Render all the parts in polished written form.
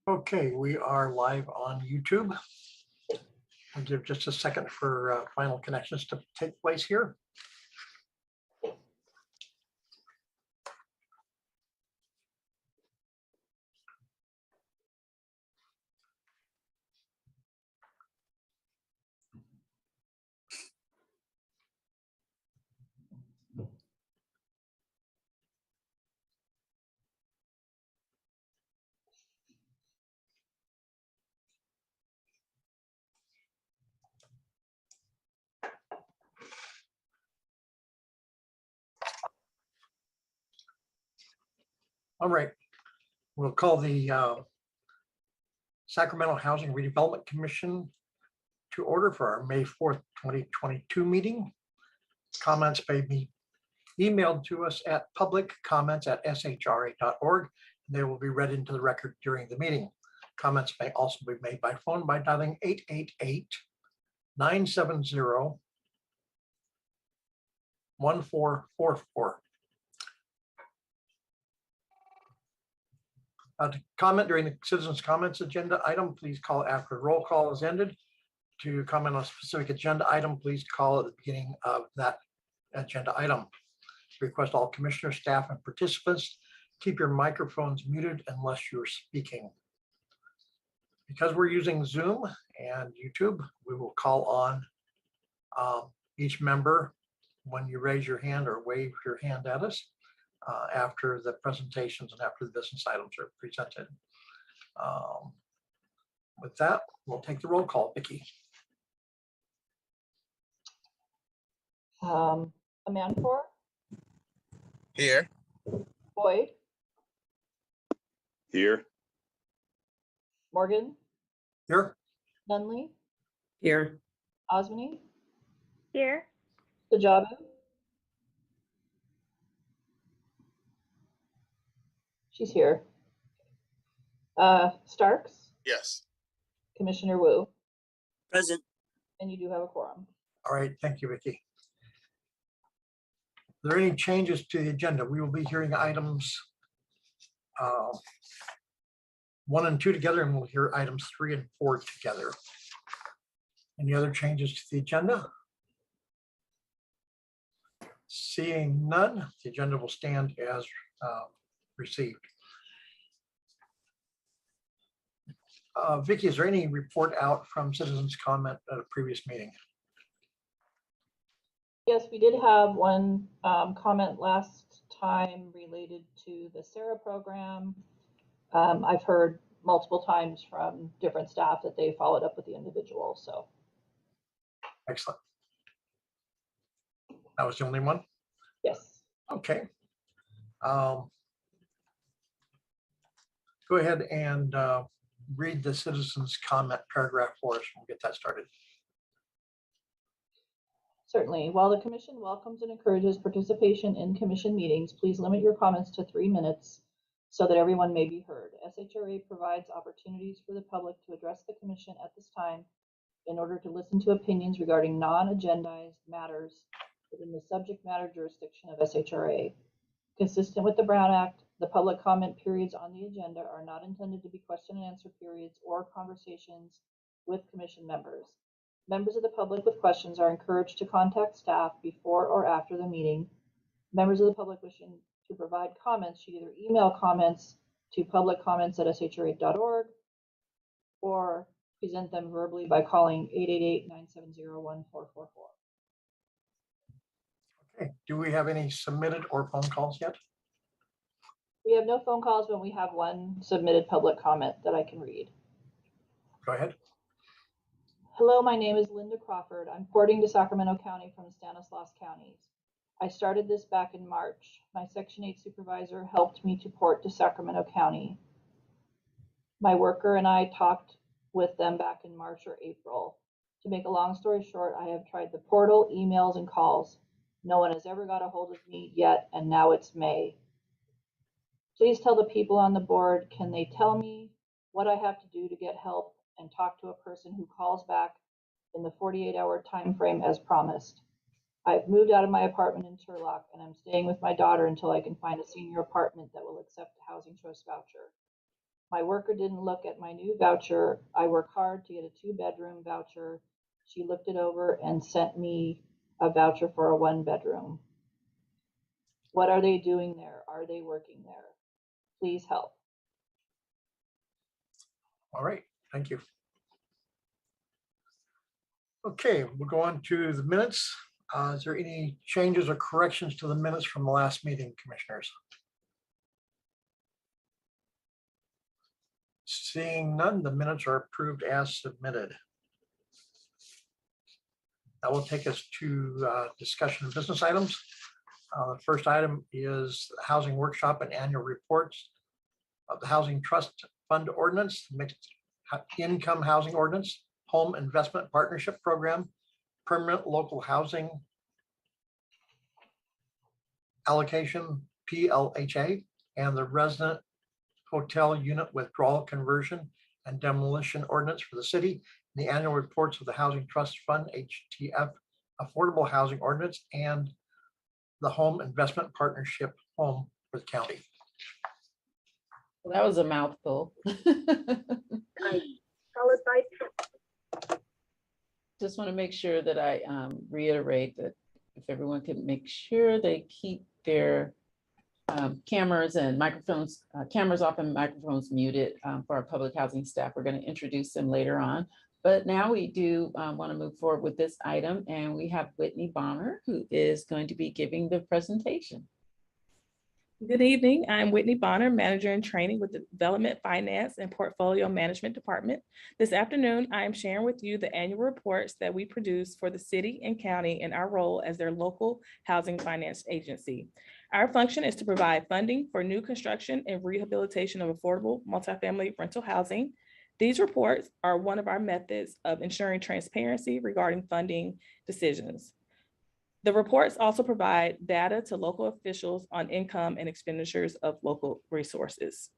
Okay, we are live on YouTube. I'll give just a second for final connections to take place here. All right, we'll call the Sacramento Housing Redevelopment Commission to order for our May 4th, 2022 meeting. Comments may be emailed to us at publiccomments@shra.org. They will be read into the record during the meeting. Comments may also be made by phone by dialing 888-970-1444. To comment during the citizens comments agenda item, please call after roll call is ended. To comment on a specific agenda item, please call at the beginning of that agenda item. Request all commissioners, staff, and participants keep your microphones muted unless you're speaking. Because we're using Zoom and YouTube, we will call on each member when you raise your hand or wave your hand at us after the presentations and after the business items are presented. With that, we'll take the roll call. Vicki. Amanpour. Here. Boyd. Here. Morgan. Here. Nunley. Here. Osmany. Here. Kajabu. She's here. Starks. Yes. Commissioner Wu. Present. And you do have a quorum. All right, thank you, Vicki. Are there any changes to the agenda? We will be hearing items 1 and 2 together, and we'll hear items 3 and 4 together. Any other changes to the agenda? Seeing none, the agenda will stand as received. Vicki, is there any report out from citizens' comment at a previous meeting? Yes, we did have one comment last time related to the SHRA program. I've heard multiple times from different staff that they followed up with the individual, so. Excellent. That was the only one? Yes. Okay. Go ahead and read the citizens' comment paragraph for us. We'll get that started. Certainly. While the Commission welcomes and encourages participation in Commission meetings, please limit your comments to 3 minutes so that everyone may be heard. SHRA provides opportunities for the public to address the Commission at this time in order to listen to opinions regarding non-agendized matters within the subject matter jurisdiction of SHRA. Consistent with the Brown Act, the public comment periods on the agenda are not intended to be question and answer periods or conversations with Commission members. Members of the public with questions are encouraged to contact staff before or after the meeting. Members of the public wishing to provide comments should either email comments to publiccomments@shra.org or present them verbally by calling 888-970-1444. Okay. Do we have any submitted or phone calls yet? We have no phone calls, but we have one submitted public comment that I can read. Go ahead. Hello, my name is Linda Crawford. I'm porting to Sacramento County from Stanislaus counties. I started this back in March. My Section 8 supervisor helped me to port to Sacramento County. My worker and I talked with them back in March or April. To make a long story short, I have tried the portal, emails, and calls. No one has ever got a hold of me yet, and now it's May. Please tell the people on the board, can they tell me what I have to do to get help and talk to a person who calls back in the 48-hour time frame as promised? I've moved out of my apartment in Turlock and I'm staying with my daughter until I can find a senior apartment that will accept a housing trust voucher. My worker didn't look at my new voucher. I work hard to get a 2-bedroom voucher. She looked it over and sent me a voucher for a 1-bedroom. What are they doing there? Are they working there? Please help. All right, thank you. Okay, we'll go on to the minutes. Is there any changes or corrections to the minutes from the last meeting, commissioners? Seeing none, the minutes are approved as submitted. That will take us to discussion of business items. The first item is the housing workshop and annual reports of the Housing Trust Fund Ordinance, Mixed Income Housing Ordinance, Home Investment Partnership Program, Permanent Local Housing Allocation, PLHA, and the Resident Hotel Unit Withdrawal Conversion and Demolition Ordinance for the city, the annual reports of the Housing Trust Fund, HTF, Affordable Housing Ordinance, and the Home Investment Partnership Home for the county. Well, that was a mouthful. Just want to make sure that I reiterate that if everyone could make sure they keep their cameras and microphones, cameras off and microphones muted for our public housing staff. We're going to introduce them later on. But now we do want to move forward with this item, and we have Whitney Bonner, who is going to be giving the presentation. Good evening. I'm Whitney Bonner, Manager in Training with the Development Finance and Portfolio Management Department. This afternoon, I am sharing with you the annual reports that we produce for the city and county in our role as their local housing finance agency. Our function is to provide funding for new construction and rehabilitation of affordable multifamily rental housing. These reports are one of our methods of ensuring transparency regarding funding decisions. The reports also provide data to local officials on income and expenditures of local resources.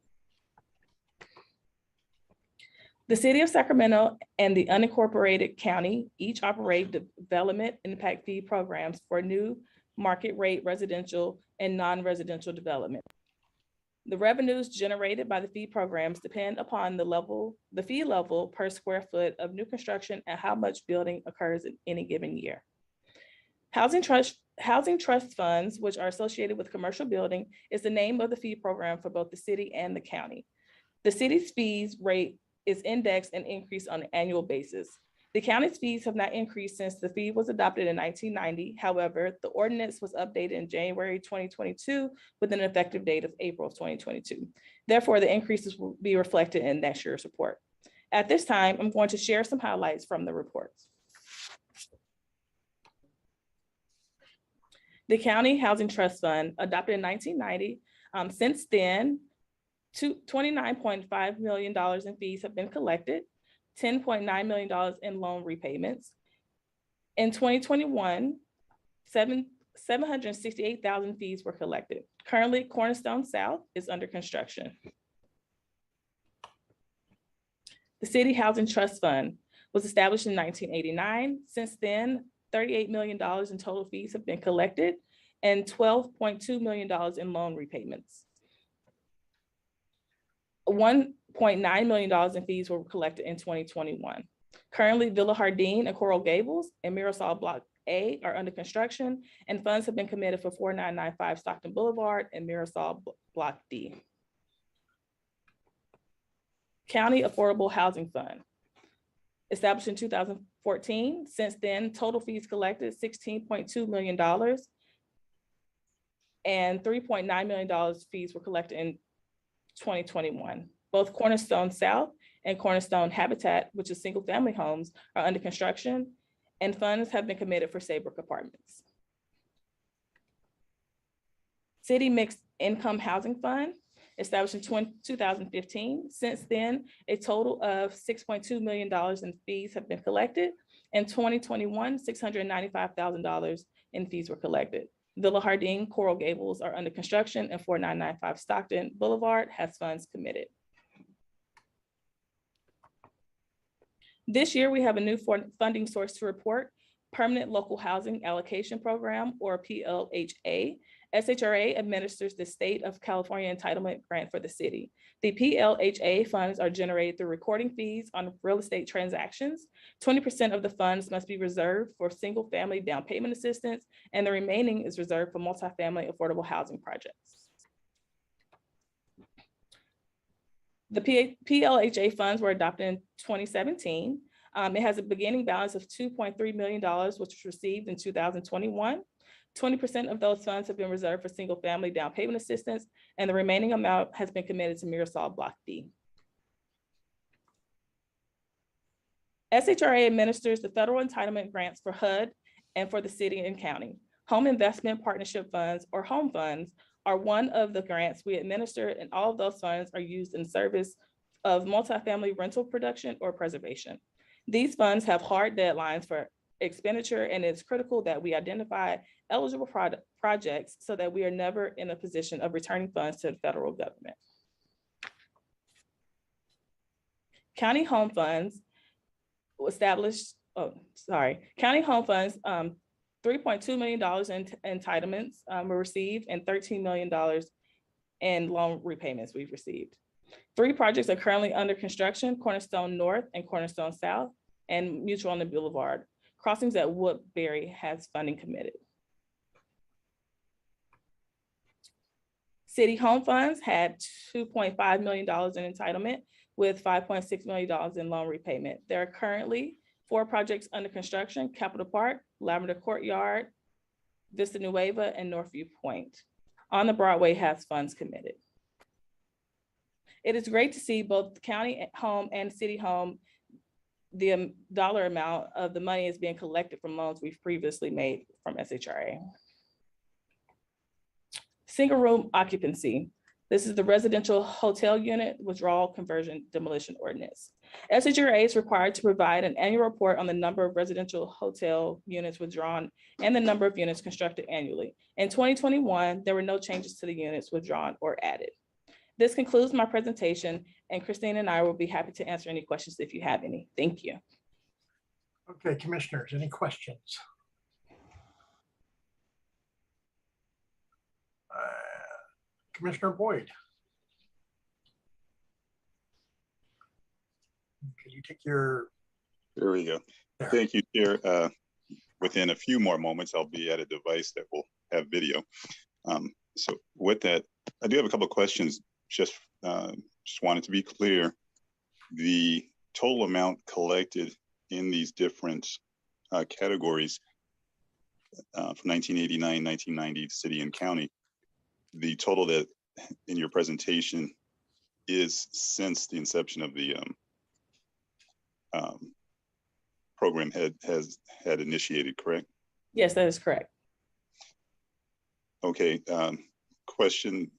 The City of Sacramento and the unincorporated county each operate development impact fee programs for new market rate residential and non-residential development. The revenues generated by the fee programs depend upon the fee level per square foot of new construction and how much building occurs in any given year. Housing trust funds, which are associated with commercial building, is the name of the fee program for both the city and the county. The city's fees rate is indexed and increased on an annual basis. The county's fees have not increased since the fee was adopted in 1990. However, the ordinance was updated in January 2022 with an effective date of April of 2022. Therefore, the increases will be reflected in next year's report. At this time, I'm going to share some highlights from the reports. The County Housing Trust Fund, adopted in 1990. Since then, $29.5 million in fees have been collected, $10.9 million in loan repayments. In 2021, 768,000 fees were collected. Currently, Cornerstone South is under construction. The City Housing Trust Fund was established in 1989. Since then, $38 million in total fees have been collected and $12.2 million in loan repayments. $1.9 million in fees were collected in 2021. Currently, Villa Hardin and Coral Gables and Mirasol Block A are under construction, and funds have been committed for 4995 Stockton Boulevard and Mirasol Block D. County Affordable Housing Fund, established in 2014. Since then, total fees collected $16.2 million and $3.9 million fees were collected in 2021. Both Cornerstone South and Cornerstone Habitat, which is single family homes, are under construction, and funds have been committed for Saybrook Apartments. City Mixed Income Housing Fund, established in 2015. Since then, a total of $6.2 million in fees have been collected. In 2021, $695,000 in fees were collected. Villa Hardin, Coral Gables are under construction, and 4995 Stockton Boulevard has funds committed. This year, we have a new funding source to report: Permanent Local Housing Allocation Program, or PLHA. SHRA administers the State of California Entitlement Grant for the city. The PLHA funds are generated through recording fees on real estate transactions. 20% of the funds must be reserved for single-family down payment assistance, and the remaining is reserved for multifamily affordable housing projects. The PLHA funds were adopted in 2017. It has a beginning balance of $2.3 million, which was received in 2021. 20% of those funds have been reserved for single family down payment assistance, and the remaining amount has been committed to Mirasol Block D. SHRA administers the federal entitlement grants for HUD and for the city and county. Home Investment Partnership Funds, or HOME funds, are one of the grants we administer, and all of those funds are used in service of multifamily rental production or preservation. These funds have hard deadlines for expenditure, and it's critical that we identify eligible projects so that we are never in a position of returning funds to the federal government. County Home Funds established, County Home Funds, $3.2 million in entitlements were received, and $13 million in loan repayments we've received. 3 projects are currently under construction: Cornerstone North and Cornerstone South, and Mutual on the Boulevard. Crossings at Woodbury has funding committed. City Home Funds had $2.5 million in entitlement, with $5.6 million in loan repayment. There are currently 4 projects under construction: Capitol Park, Lavender Courtyard, Vista Nueva, and Northview Point. On the Broadway has funds committed. It is great to see both County Home and City Home, the dollar amount of the money is being collected from loans we've previously made from SHRA. Single room occupancy. This is the residential hotel unit withdrawal conversion demolition ordinance. SHRA is required to provide an annual report on the number of residential hotel units withdrawn and the number of units constructed annually. In 2021, there were no changes to the units withdrawn or added. This concludes my presentation, and Christine and I will be happy to answer any questions if you have any. Thank you. Okay, commissioners, any questions? Commissioner Boyd. Could you take your... There we go. There. Thank you, Chair. Within a few more moments, I'll be at a device that will have video. So with that, I do have a couple of questions. Just wanted to be clear. The total amount collected in these different categories from 1989, 1990, city and county, the total that in your presentation is since the inception of the program had initiated, correct? Yes, that is correct. Okay, question.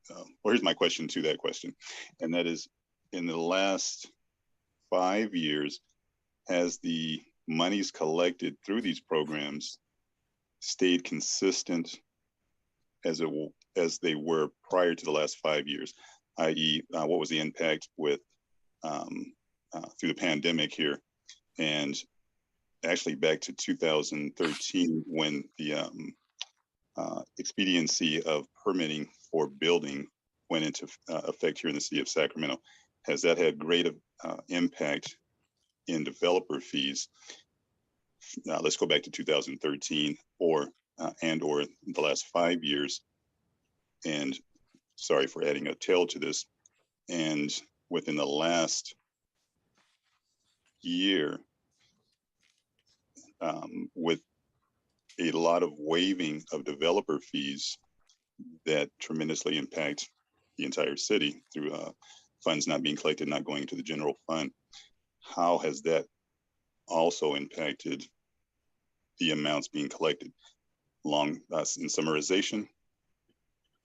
Well, here's my question to that question, and that is, in the last 5 years, has the monies collected through these programs stayed consistent as they were prior to the last 5 years, i.e., what was the impact with through the pandemic here, and actually back to 2013 when the expediency of permitting for building went into effect here in the city of Sacramento. Has that had great impact in developer fees? Now let's go back to 2013 or the last 5 years. And sorry for adding a tail to this. And within the last year, with a lot of waiving of developer fees that tremendously impact the entire city through funds not being collected, not going to the general fund. How has that also impacted the amounts being collected? In summarization,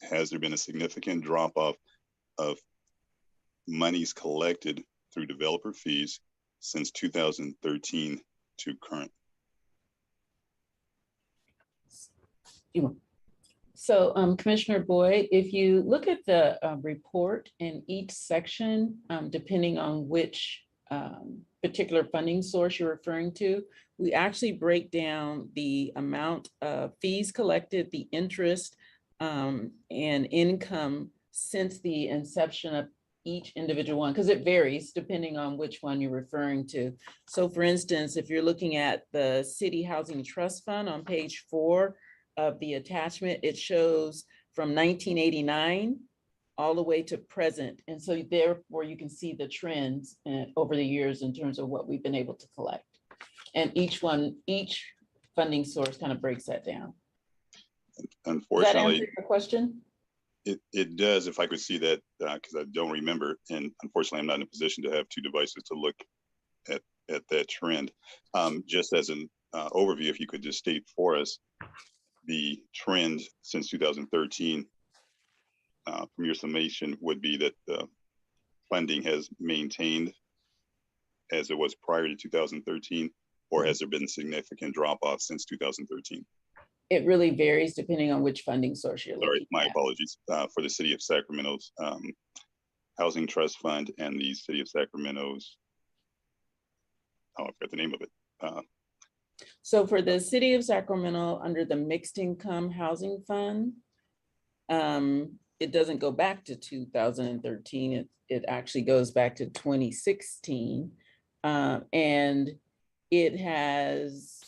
has there been a significant drop off of monies collected through developer fees since 2013 to current? So Commissioner Boyd, if you look at the report in each section, depending on which particular funding source you're referring to, we actually break down the amount of fees collected, the interest and income since the inception of each individual one, because it varies depending on which one you're referring to. So for instance, if you're looking at the City Housing Trust Fund on page 4 of the attachment, it shows from 1989 all the way to present. And so therefore you can see the trends over the years in terms of what we've been able to collect. And each funding source kind of breaks that down. Unfortunately, does that answer your question? It does, if I could see that, because I don't remember. And unfortunately, I'm not in a position to have 2 devices to look at that trend. Just as an overview, if you could just state for us the trend since 2013 from your summation would be that the funding has maintained as it was prior to 2013, or has there been significant drop off since 2013? It really varies depending on which funding source you're looking Sorry, my at. apologies. For the City of Sacramento's Housing Trust Fund and the City of Sacramento's, oh, I forgot the name of it. So for the City of Sacramento, under the Mixed Income Housing Fund, it doesn't go back to 2013. It actually goes back to 2016. And it has,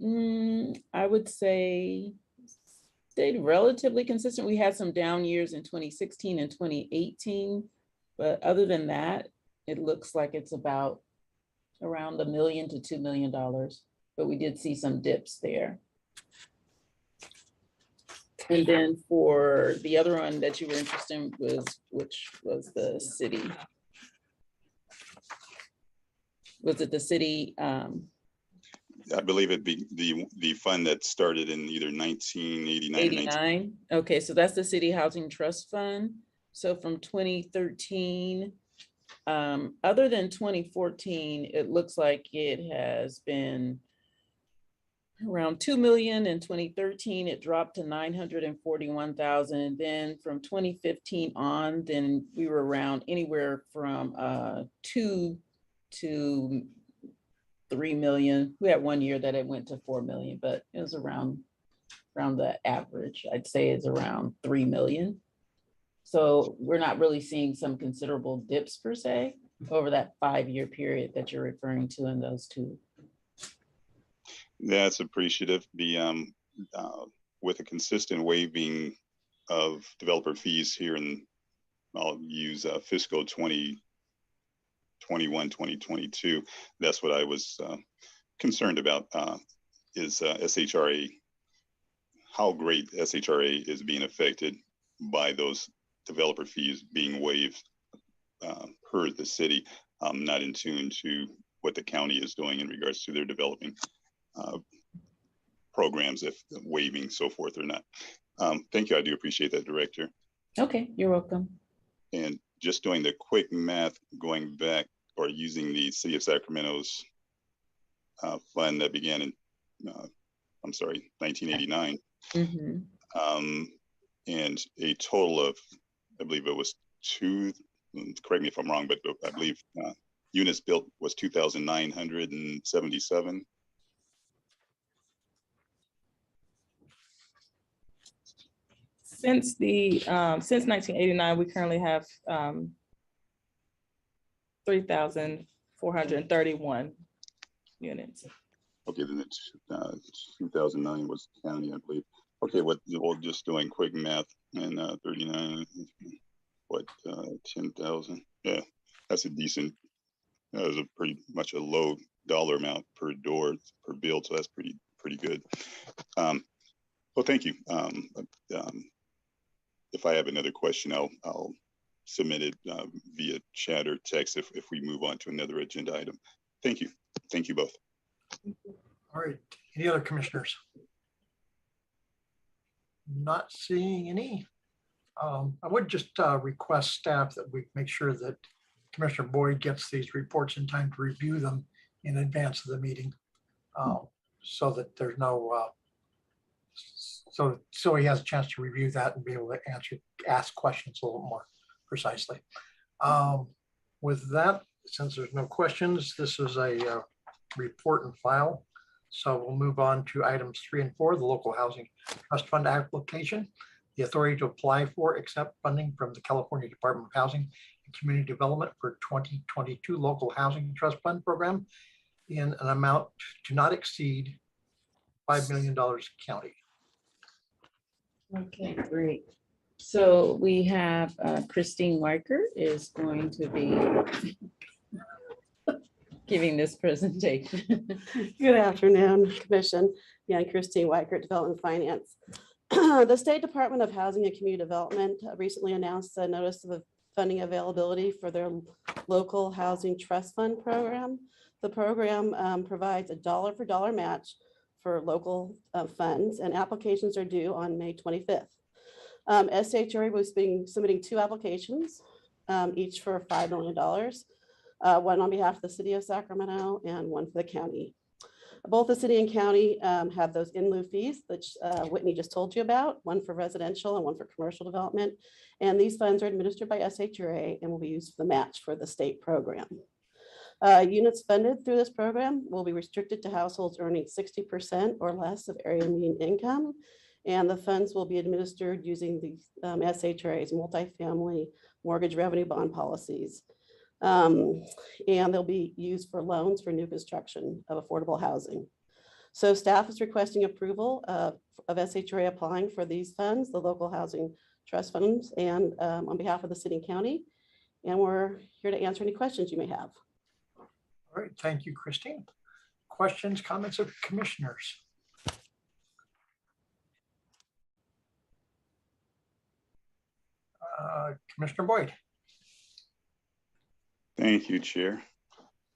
I would say, stayed relatively consistent. We had some down years in 2016 and 2018, but other than that, it looks like it's about around $1 million to $2 million, but we did see some dips there. And then for the other one that you were interested in which was the city. Was it the city? I believe it'd be the fund that started in either 1989 or 89. Okay, so that's the City Housing Trust Fund. So from 2013, other than 2014, it looks like it has been around 2 million. In 2013, it dropped to 941,000. Then from 2015 on, then we were around anywhere from 2 to 3 million. We had 1 year that it went to 4 million, but it was around the average. I'd say it's around 3 million. So we're not really seeing some considerable dips per se over that 5-year period that you're referring to in those two. That's appreciative. The with a consistent waiving of developer fees here, and I'll use fiscal 2021, 2022. That's what I was concerned about. Is SHRA, how great SHRA is being affected by those developer fees being waived per the city. I'm not in tune to what the county is doing in regards to their developing programs, if waiving so forth or not. Thank you. I do appreciate that, Director. Okay, you're welcome. And just doing the quick math, going back or using the City of Sacramento's fund that began in, 1989. Mm-hmm. And a total of, I believe it was correct me if I'm wrong, but I believe units built was 2,977. Since 1989, we currently have 3,431 units. Okay, then it's 2009 was county, I believe. Okay, we're just doing quick math, and 39, 10,000. Yeah, that's a decent. That was a pretty much a low dollar amount per door per build, so that's pretty good. Well, thank you. If I have another question, I'll submit it via chat or text if we move on to another agenda item. Thank you. Thank you both. All right. Any other commissioners? Not seeing any. I would just request staff that we make sure that Commissioner Boyd gets these reports in time to review them in advance of the meeting, so that there's no So he has a chance to review that and be able to ask questions a little more precisely. With that, since there's no questions, this is a report and file. So we'll move on to items 3 and 4, the local housing trust fund application, the authority to apply for, accept funding from the California Department of Housing and Community Development for 2022 local housing trust fund program in an amount to not exceed $5 million county. Okay, great. So we have Christine Weicker is going to be giving this presentation. Good afternoon, Commission. Yeah, Christine Weicker, Development Finance. The State Department of Housing and Community Development recently announced a notice of funding availability for their local housing trust fund program. The program provides a dollar for dollar match for local funds, and applications are due on May 25th. SHRA was submitting 2 applications, each for $5 million. One on behalf of the city of Sacramento and one for the county. Both the city and county have those in lieu fees, which Whitney just told you about, one for residential and one for commercial development. And these funds are administered by SHRA and will be used for the match for the state program. Units funded through this program will be restricted to households earning 60% or less of area median income. And the funds will be administered using the SHRA's multifamily mortgage revenue bond policies. And they'll be used for loans for new construction of affordable housing. So staff is requesting approval of SHRA applying for these funds, the local housing trust funds, and on behalf of the city and county. And we're here to answer any questions you may have. All right, thank you, Christine. Questions, comments of commissioners? Commissioner Boyd. Thank you, Chair.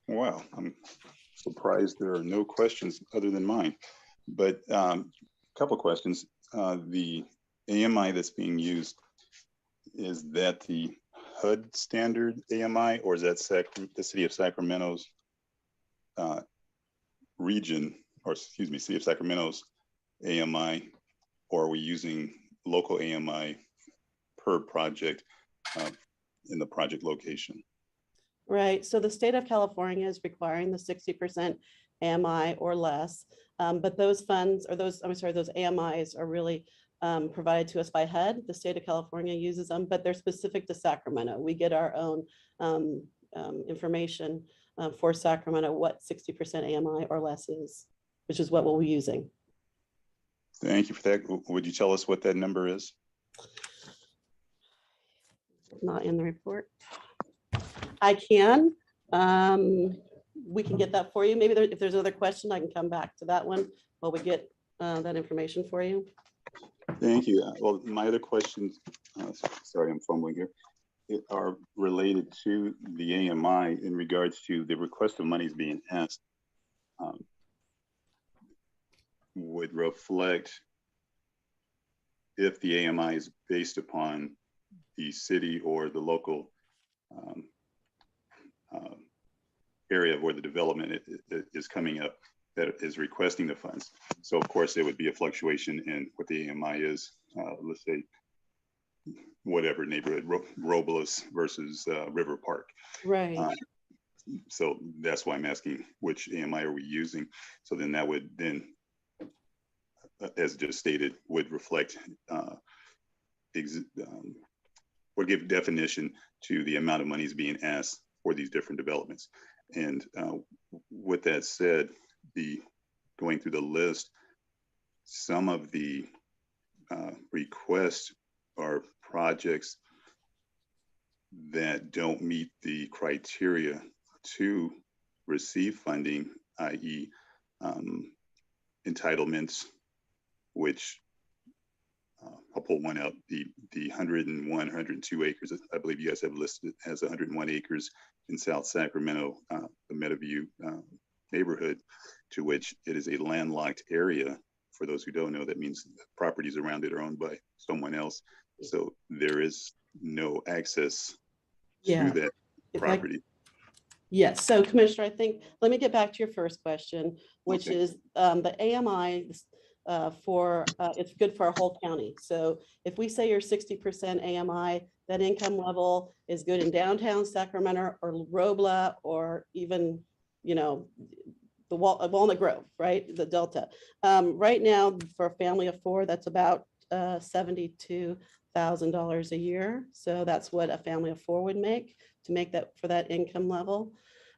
Wow, I'm surprised there are no questions other than mine. But a couple of questions. The AMI that's being used, is that the HUD standard AMI, or is that the city of Sacramento's region, or excuse me, city of Sacramento's AMI, or are we using local AMI per project in the project location? Right, so the state of California is requiring the 60% AMI or less, but those funds, or those AMIs are really provided to us by HUD. The state of California uses them, but they're specific to Sacramento. We get our own information for Sacramento, what 60% AMI or less is, which is what we'll be using. Thank you for that. Would you tell us what that number is? Not in the report. I can. We can get that for you. Maybe if there's another question, I can come back to that one while we get that information for you. Thank you. Well, my other questions, sorry, I'm fumbling here, are related to the AMI in regards to the request of monies being asked. Would reflect if the AMI is based upon the city or the local area where the development is coming up that is requesting the funds. So of course there would be a fluctuation in what the AMI is, let's say whatever neighborhood, Robles versus River Park. Right. So that's why I'm asking which AMI are we using? So then that would then, as just stated, would reflect, would give definition to the amount of monies being asked for these different developments. And with that said, going through the list, some of the requests are projects that don't meet the criteria to receive funding, i.e. entitlements, which I'll pull one out, the 101, 102 acres, I believe you guys have listed as 101 acres in South Sacramento, the Meadowview neighborhood, to which it is a landlocked area. For those who don't know, that means properties around it are owned by someone else. So there is no access to that property. Yes, so Commissioner, I think, let me get back to your first question, which is the AMI, it's good for our whole county. So if we say you're 60% AMI, that income level is good in downtown Sacramento or Robla or even, you know, the Walnut Grove, right? The Delta. Right now, for a family of 4, that's about $72,000 a year. So that's what a family of 4 would make to make that for that income level.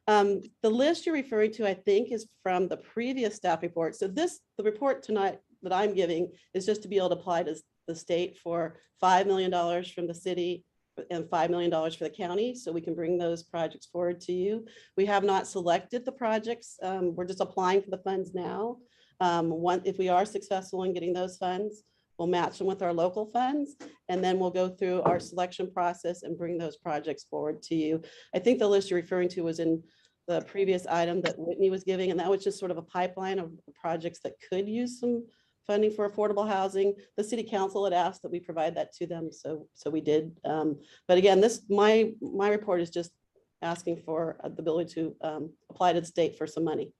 The list you're referring to, I think, is from the previous staff report. So the report tonight that I'm giving is just to be able to apply to the state for $5 million from the city and $5 million for the county. So we can bring those projects forward to you. We have not selected the projects. We're just applying for the funds now. If we are successful in getting those funds, we'll match them with our local funds, and then we'll go through our selection process and bring those projects forward to you. I think the list you're referring to was in the previous item that Whitney was giving, and that was just sort of a pipeline of projects that could use some funding for affordable housing. The city council had asked that we provide that to them, so we did. But again, my report is just asking for the ability to apply to the state for some money.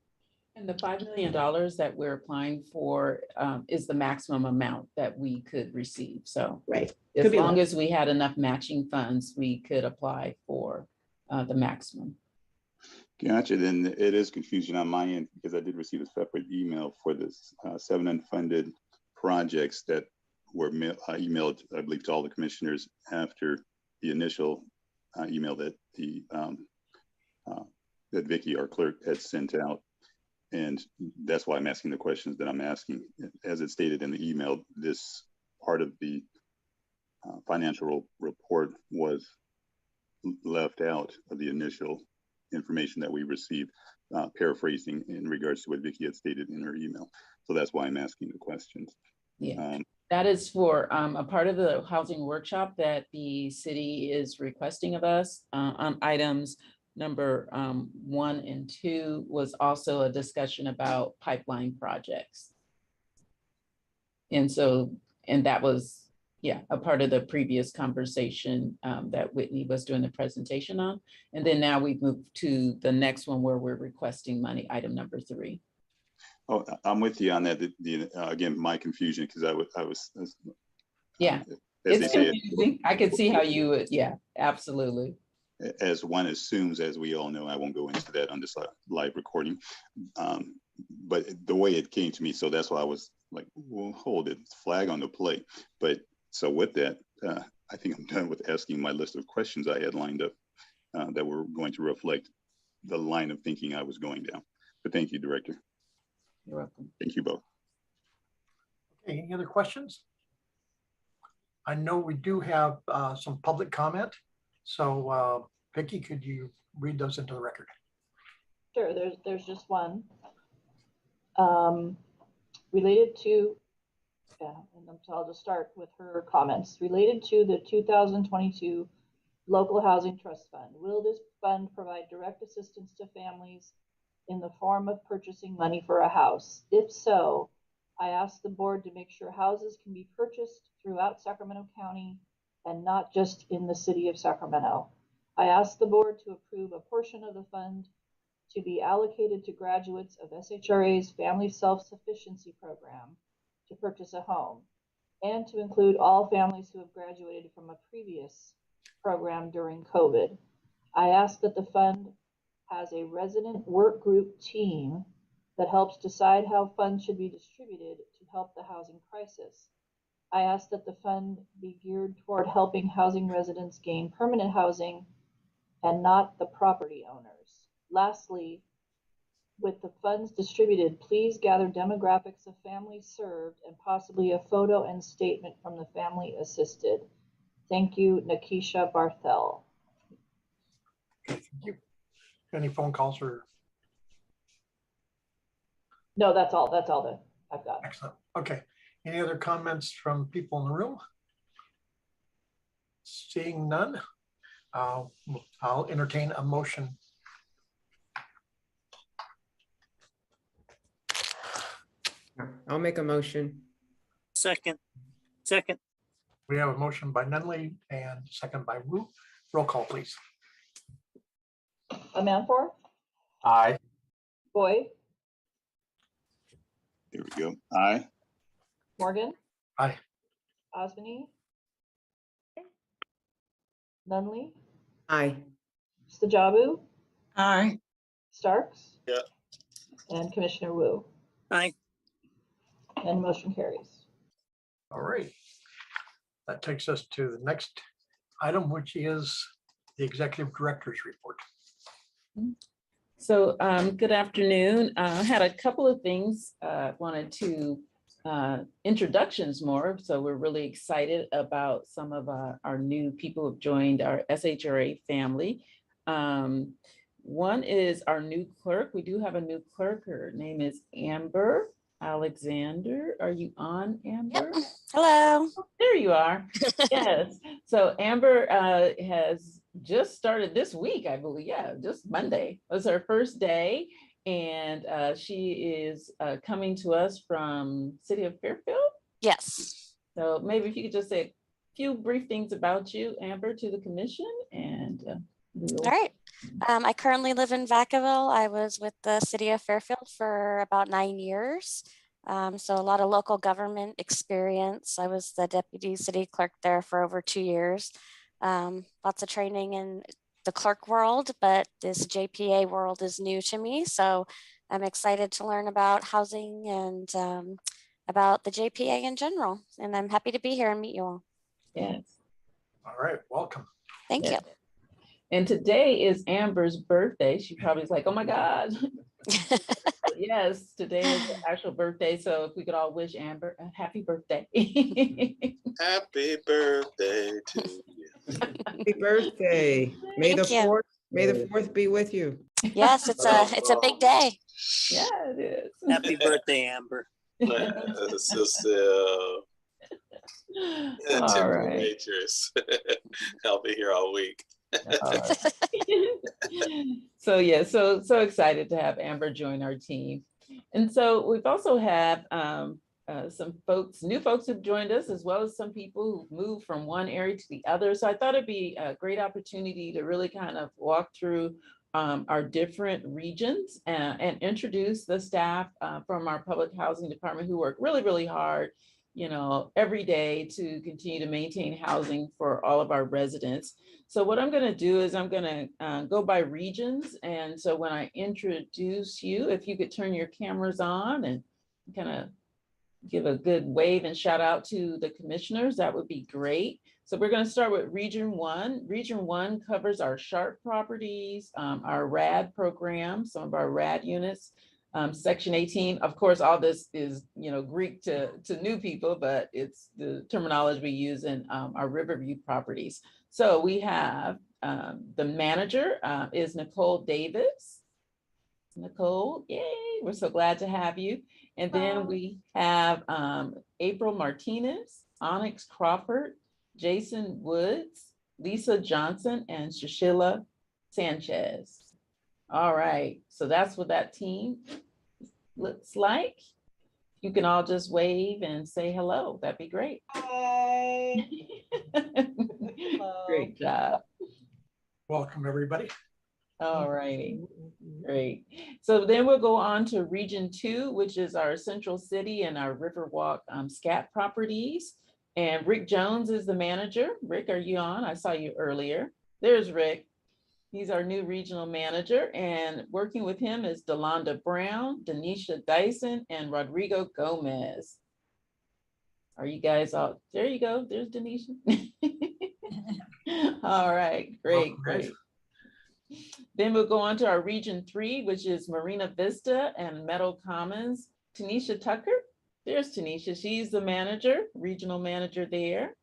And the $5 million that we're applying for is the maximum amount that we could receive. So right, as long as we had enough matching funds, we could apply for the maximum. Gotcha. Then it is confusion on my end because I did receive a separate email for this 7 unfunded projects that were emailed, I believe, to all the commissioners after the initial email that that Vicky, our clerk, had sent out. And that's why I'm asking the questions that I'm asking. As it stated in the email, this part of the financial report was left out of the initial information that we received, paraphrasing in regards to what Vicky had stated in her email. So that's why I'm asking the questions. Yeah, that is for a part of the housing workshop that the city is requesting of us on items number 1 and 2 was also a discussion about pipeline projects. And that was, yeah, a part of the previous conversation that Whitney was doing the presentation on. And then now we've moved to the next one where we're requesting money, item number 3. Oh, I'm with you on that. Again, my confusion, because I was yeah, it's confusing. I could see how you would, yeah, absolutely. As one assumes, as we all know, I won't go into that on this live recording, but the way it came to me, so that's why I was like, well, hold it, flag on the play. But so with that, I think I'm done with asking my list of questions I had lined up that were going to reflect the line of thinking I was going down. But thank you, Director. You're welcome. Thank you both. Okay, any other questions? I know we do have some public comment. So Vicky, could you read those into the record? Sure, there's just one. Related to, and so I'll just start with her comments. Related to the 2022 Local Housing Trust Fund, will this fund provide direct assistance to families in the form of purchasing money for a house? If so, I ask the board to make sure houses can be purchased throughout Sacramento County and not just in the city of Sacramento. I ask the board to approve a portion of the fund to be allocated to graduates of SHRA's Family Self-Sufficiency Program to purchase a home, and to include all families who have graduated from a previous program during COVID. I ask that the fund has a resident work group team that helps decide how funds should be distributed to help the housing crisis. I ask that the fund be geared toward helping housing residents gain permanent housing and not the property owners. Lastly, with the funds distributed, please gather demographics of families served and possibly a photo and statement from the family assisted. Thank you, Nakisha Barthel. Thank you. Any phone calls or? No, that's all that I've got. Excellent. Okay. Any other comments from people in the room? Seeing none, I'll entertain a motion. I'll make a motion. Second. We have a motion by Nunley and second by Wu. Roll call, please. Amanfor? Aye. Boyd? Here we go. Aye. Morgan. Aye. Osmany. Nunley. Aye. Stajabu, Aye. Starks. Yeah. And Commissioner Wu. Aye. And motion carries. All right. That takes us to the next item, which is the Executive Director's Report. So good afternoon. I had a couple of things wanted to introductions more. So we're really excited about some of our new people who have joined our SHRA family. One is our new clerk. We do have a new clerk. Her name is Amber Alexander. Are you on, Amber? Yep. Hello. Oh, there you are. Yes. So Amber has just started this week, I believe. Yeah, just Monday was her first day. And she is coming to us from City of Fairfield. Yes. So maybe if you could just say a few brief things about you, Amber, to the commission. And All right. I currently live in Vacaville. I was with the City of Fairfield for about 9 years. So a lot of local government experience. I was the deputy city clerk there for over 2 years. Lots of training in the clerk world, but this JPA world is new to me. So I'm excited to learn about housing and about the JPA in general. And I'm happy to be here and meet you all. yes. All right, welcome. Thank you. And today is Amber's birthday. She probably is like, oh my God. Yes, today is the actual birthday. So if we could all wish Amber a happy birthday. Happy birthday to you. Happy birthday. May the Thank you. fourth be with you. Yes, it's a big day. Yeah, it is. Happy birthday, Amber. All right. Nature's. I'll be here all week. All right. So yeah, so excited to have Amber join our team. And so we've also had some folks, new folks who've joined us, as well as some people who've moved from one area to the other. So I thought it'd be a great opportunity to really kind of walk through our different regions and introduce the staff from our public housing department who work really, really hard, you know, every day to continue to maintain housing for all of our residents. So what I'm going to do is I'm going to go by regions. And so when I introduce you, if you could turn your cameras on and kind of give a good wave and shout out to the commissioners, that would be great. So we're going to start with Region 1. Region 1 covers our SHRA properties, our RAD program, some of our RAD units. Section 18, of course, all this is, you know, Greek to new people, but it's the terminology we use in our Riverview properties. So we have the manager is Nicole Davis. Nicole, yay, we're so glad to have you. And then we have April Martinez, Onyx Crawford, Jason Woods, Lisa Johnson, and Shashila Sanchez. All right, so that's what that team looks like. You can all just wave and say hello. That'd be great. Hi. Great job. Welcome, everybody. All righty, great. So then we'll go on to Region 2, which is our Central City and our Riverwalk SCAT properties. And Rick Jones is the manager. Rick, are you on? I saw you earlier. There's Rick. He's our new regional manager, and working with him is Delonda Brown, Denisha Dyson, and Rodrigo Gomez. Are you guys all, there you go, there's Denisha. All right, great, great. Then we'll go on to our Region 3, which is Marina Vista and Meadow Commons. Tanisha Tucker, there's Tanisha, she's the manager, regional manager there.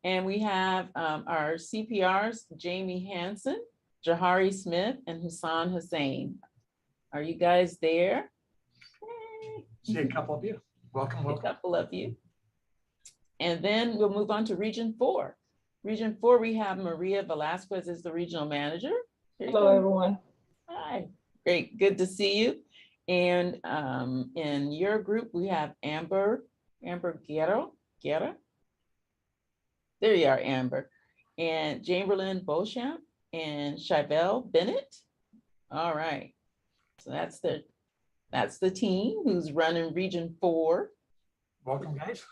And we have our CPRs, Jamie Hansen, Jahari Smith, and Hassan Hussein. Are you guys there? See a couple of you. Welcome, A welcome. couple of you. And then we'll move on to Region 4. Region 4, we have Maria Velasquez as the regional manager. Hello, everyone. Hi, great, good to see you. And in your group, we have Amber Guerra. There you are, Amber. And Chamberlain Beauchamp and Chivelle Bennett. All right, so that's the team who's running Region 4. Welcome, guys.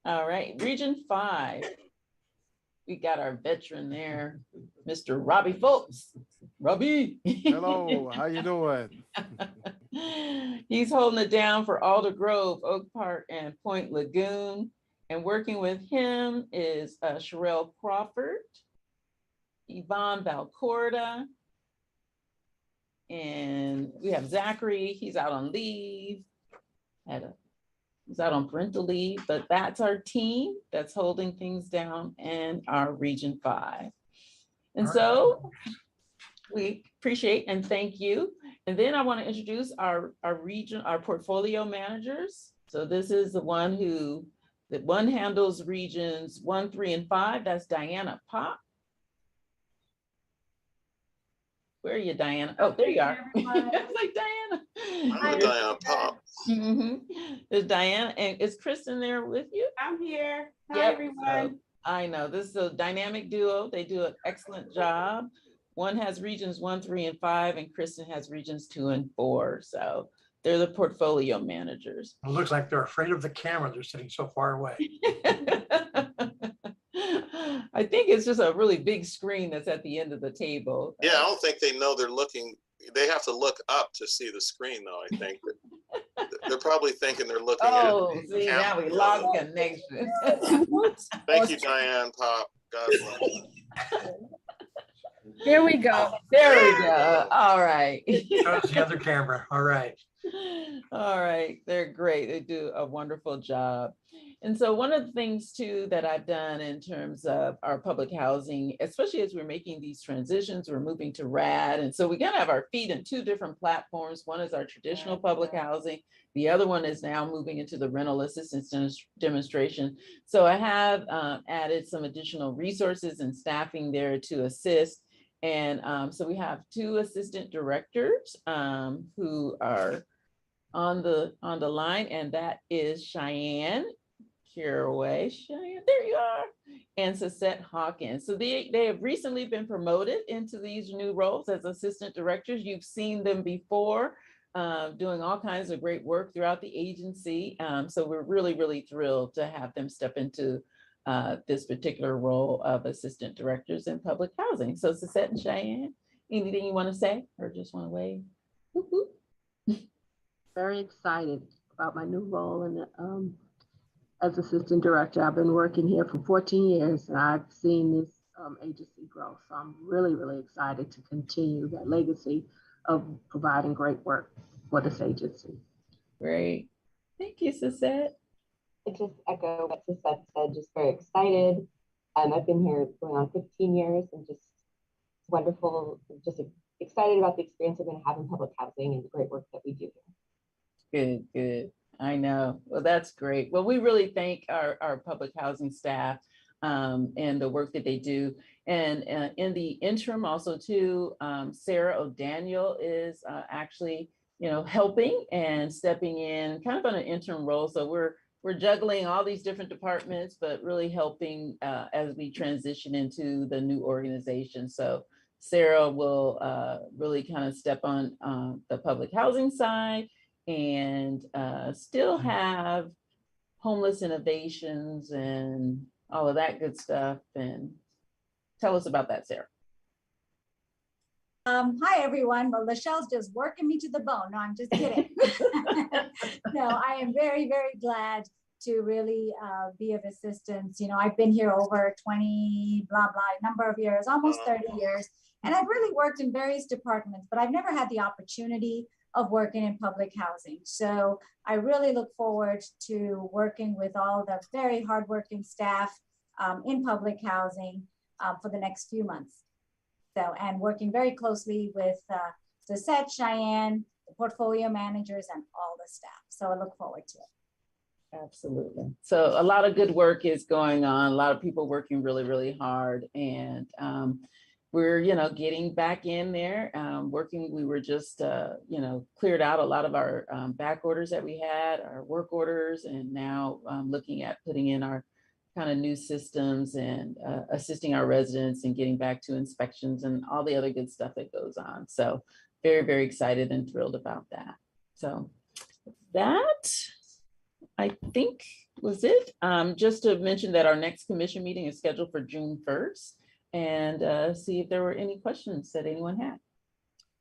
All right, Region 5. We got our veteran there, Mr. Robbie Foltz. Robbie. Hello, how you doing? He's holding it down for Alder Grove, Oak Park, and Point Lagoon. And working with him is Sherelle Crawford, Yvonne Valcorda, and we have Zachary. He's out on leave. He's out on parental leave, but that's our team that's holding things down in our Region 5. And so we appreciate and thank you. And then I want to introduce our portfolio managers. So this is the one handles regions 1, 3, and 5. That's Diana Pop. Where are you, Diana? Oh, there you are. It's like Diana. I'm Diana Pop. There's Diana, and is Kristen there with you? I'm here. Hi, everyone. So, I know this is a dynamic duo. They do an excellent job. One has regions 1, 3, and 5, and Kristen has regions 2 and 4. So they're the portfolio managers. It looks like they're afraid of the camera. They're sitting so far away. I think it's just a really big screen that's at the end of the table. Yeah, I don't think they know they're looking. They have to look up to see the screen, though. I think they're probably thinking they're looking at. Oh, see, now we lost connection. Thank you, Diane Pop. God bless. Here we go. There we go. All right. That's the other camera. All right. All right. They're great. They do a wonderful job. And so one of the things too that I've done in terms of our public housing, especially as we're making these transitions, we're moving to RAD. And so we gotta have our feet in 2 different platforms. One is our traditional public housing. The other one is now moving into the rental assistance demonstration. So I have added some additional resources and staffing there to assist. And so we have 2 assistant directors who are on the line, and that is Cheyenne Caraway, Cheyenne, there you are, and Suzette Hawkins. So they have recently been promoted into these new roles as assistant directors. You've seen them before doing all kinds of great work throughout the agency. So we're really, really thrilled to have them step into this particular role of assistant directors in public housing. So Suzette and Cheyenne, anything you want to say or just want to wave? Very excited about my new role in as assistant director. I've been working here for 14 years and I've seen this agency grow. So I'm really, really excited to continue that legacy of providing great work for this agency. Great. Thank you, Suzette. I just echo what Suzette said, just very excited. I've been here going on 15 years and just wonderful, just excited about the experience I'm going to have in public housing and the great work that we do here. Good, good. I know. Well, that's great. Well, we really thank our public housing staff and the work that they do. And in the interim also too, Sarah O'Daniel is actually, helping and stepping in kind of on an interim role. So we're juggling all these different departments, but really helping as we transition into the new organization. So Sarah will really kind of step on the public housing side and still have homeless innovations and all of that good stuff. And tell us about that, Sarah. Hi, everyone. Well, Lachelle's just working me to the bone. No, I'm just kidding. No, I am very, very glad to really be of assistance. I've been here over 20, blah, blah, number of years, almost 30 years. And I've really worked in various departments, but I've never had the opportunity of working in public housing. So I really look forward to working with all the very hardworking staff in public housing for the next few months. So, and working very closely with Suzette, Cheyenne, the portfolio managers, and all the staff. So I look forward to it. Absolutely. So a lot of good work is going on. A lot of people working really, really hard. And we're, getting back in there, working. We were just, cleared out a lot of our back orders that we had, our work orders, and now looking at putting in our kind of new systems and assisting our residents and getting back to inspections and all the other good stuff that goes on. So very, very excited and thrilled about that. So that, I think was it. Just to mention that our next commission meeting is scheduled for June 1st and see if there were any questions that anyone had.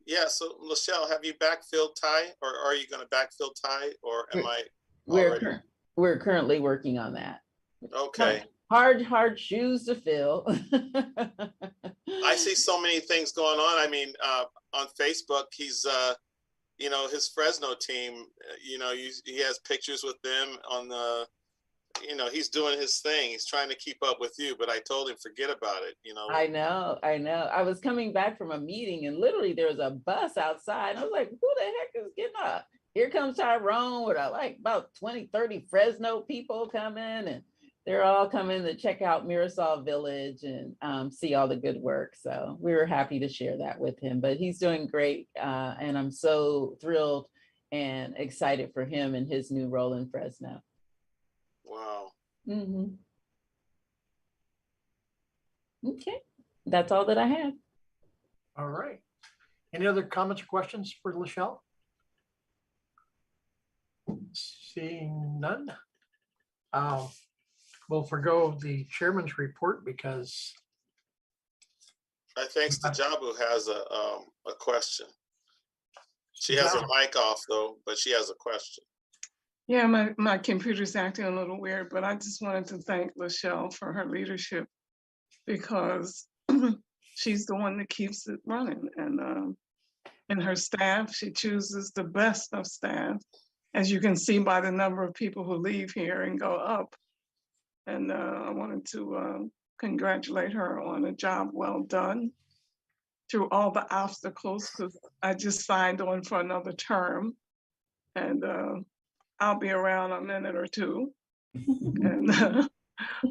Yeah, so Lachelle, have you backfilled Ty, or are you going to backfill Ty, or am I already? We're currently working on that. Okay. Hard shoes to fill. I see so many things going on. I mean, on Facebook, he's, you know, his Fresno team, you know, he has pictures with them on the, you know, he's doing his thing. He's trying to keep up with you, but I told him, forget about it, you know. I know. I was coming back from a meeting and literally there was a bus outside. I was like, who the heck is getting up? Here comes Tyrone with like about 20, 30 Fresno people coming, and they're all coming to check out Mirasol Village and see all the good work. So we were happy to share that with him, but he's doing great. And I'm so thrilled and excited for him and his new role in Fresno. Wow. Mm-hmm. Okay, that's all that I have. All right. Any other comments or questions for Lachelle? Seeing none. We'll forgo the chairman's report because I think Stajabu has a question. She has her mic off though, but she has a question. Yeah, my computer's acting a little weird, but I just wanted to thank Lachelle for her leadership, because she's the one that keeps it running, and her staff, she chooses the best of staff, as you can see by the number of people who leave here and go up. And I wanted to congratulate her on a job well done through all the obstacles, because I just signed on for another term, and I'll be around a minute or two, and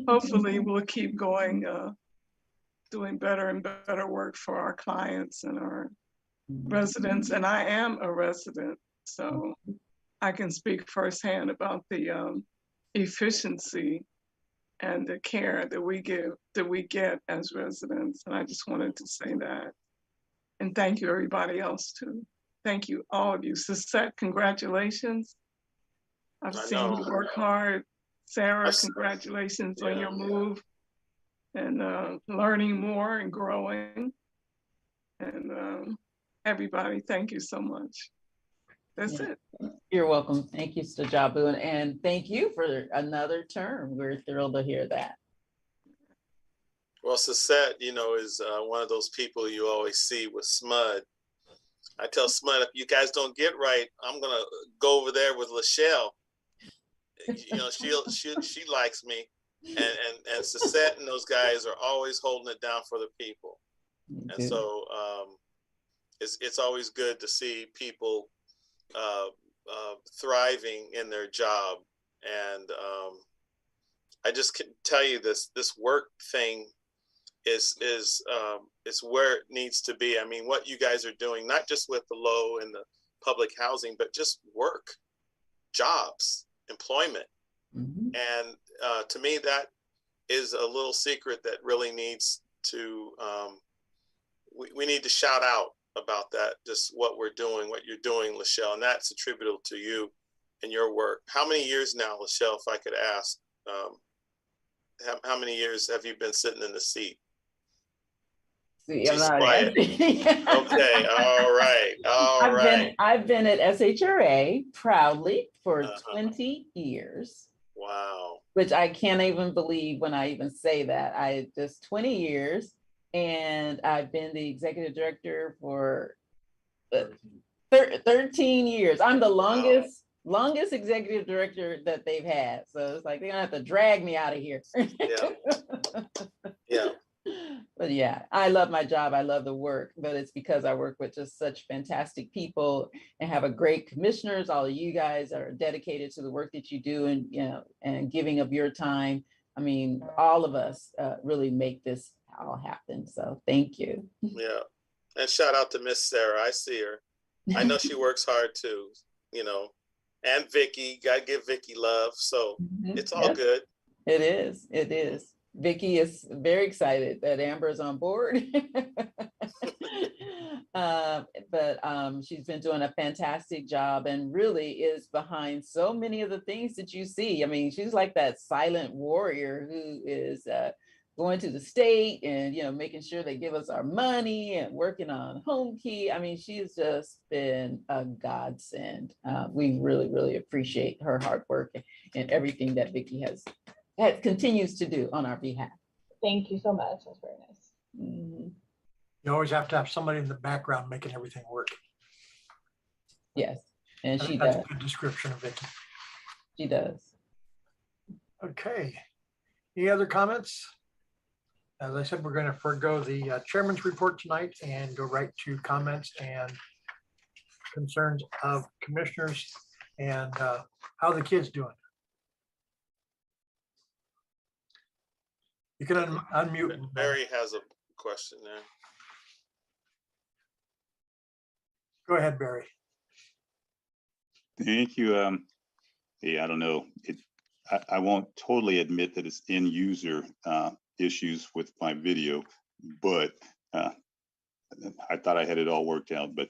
hopefully we'll keep going, doing better and better work for our clients and our residents. And I am a resident, so I can speak firsthand about the efficiency and the care that we get as residents. And I just wanted to say that. And thank you everybody else too. Thank you, all of you. Suzette, congratulations. I've seen you work hard. Sarah, congratulations on your move and learning more and growing. And everybody, thank you so much. That's it. You're welcome. Thank you, Stajabu, and thank you for another term. We're thrilled to hear that. Well, Suzette, you know, is one of those people you always see with SMUD. I tell SMUD, if you guys don't get right, I'm gonna go over there with Lachelle. You know, she likes me, and Suzette and those guys are always holding it down for the people. And so it's always good to see people thriving in their job. And I just can tell you this work thing is where it needs to be. I mean, what you guys are doing, not just with the low and the public housing, but just work, jobs, employment. And to me, that is a little secret that really needs to, we need to shout out about that, just what we're doing, what you're doing, Lachelle, and that's attributable to you and your work. How many years now, Lachelle, if I could ask, how many years have you been sitting in the seat? See, she's quiet. Okay, all right, all right. I've been at SHRA proudly for 20 years. Wow. Which I can't even believe when I even say that. I just 20 years, and I've been the executive director for 13 years. I'm the longest executive director that they've had. So it's like they're gonna have to drag me out of here. Yeah. But yeah, I love my job. I love the work, but it's because I work with just such fantastic people and have a great commissioners. All of you guys are dedicated to the work that you do, and you know, and giving of your time. I mean, all of us really make this all happen. So thank you. Yeah, and shout out to Miss Sarah. I see her. I know she works hard too. You know, and Vicky. Gotta give Vicky love. So it's all good. It is. It is. Vicky is very excited that Amber is on board. but she's been doing a fantastic job and really is behind so many of the things that you see. I mean, she's like that silent warrior who is going to the state and, you know, making sure they give us our money and working on home key. I mean, she's just been a godsend. We really, really appreciate her hard work and everything that Vicki has continues to do on our behalf. Thank you so much. That's very nice. Mm-hmm. You always have to have somebody in the background making everything work. Yes, and I she think that's does. a good description of Vicki. She does. Okay. Any other comments? As I said, we're going to forego the chairman's report tonight and go right to comments and concerns of commissioners and how the kids doing. You can unmute. Barry has a question there. Go ahead, Barry. Thank you. Yeah, I don't know. I won't totally admit that it's end user issues with my video, but I thought I had it all worked out, but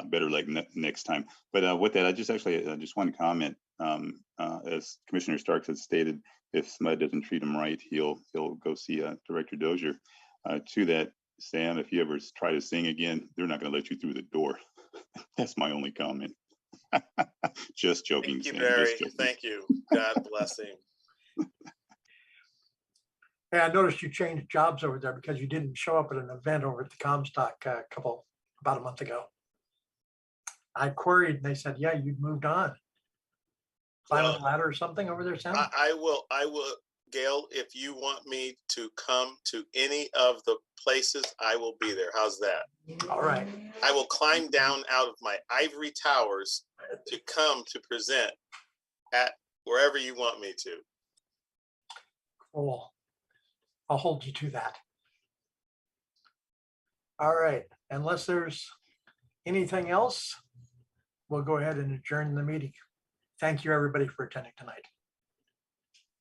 better like next time. But with that, I just want to comment. As Commissioner Starks has stated, if somebody doesn't treat him right, he'll go see Director Dozier. To that, Sam, if you ever try to sing again, they're not going to let you through the door. That's my only comment. Just joking. Thank you, Sam, Barry. just joking. Thank you. God bless him. Hey, I noticed you changed jobs over there because you didn't show up at an event over at the Comstock about a month ago. I queried and they said, yeah, you'd moved on. Climbing a ladder or something over there, Sam? I will, Gail, if you want me to come to any of the places, I will be there. How's that? All right. I will climb down out of my ivory towers to come to present at wherever you want me to. Cool. I'll hold you to that. All right. Unless there's anything else, we'll go ahead and adjourn the meeting. Thank you, everybody, for attending tonight.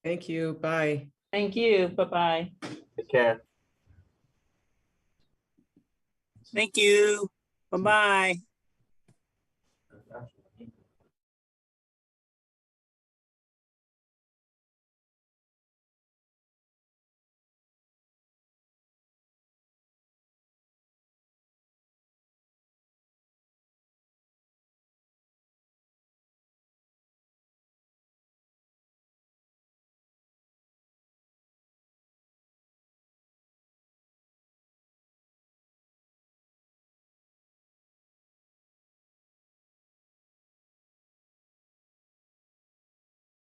Thank you. Bye. Thank you. Bye-bye. Take care. Thank you. Bye-bye.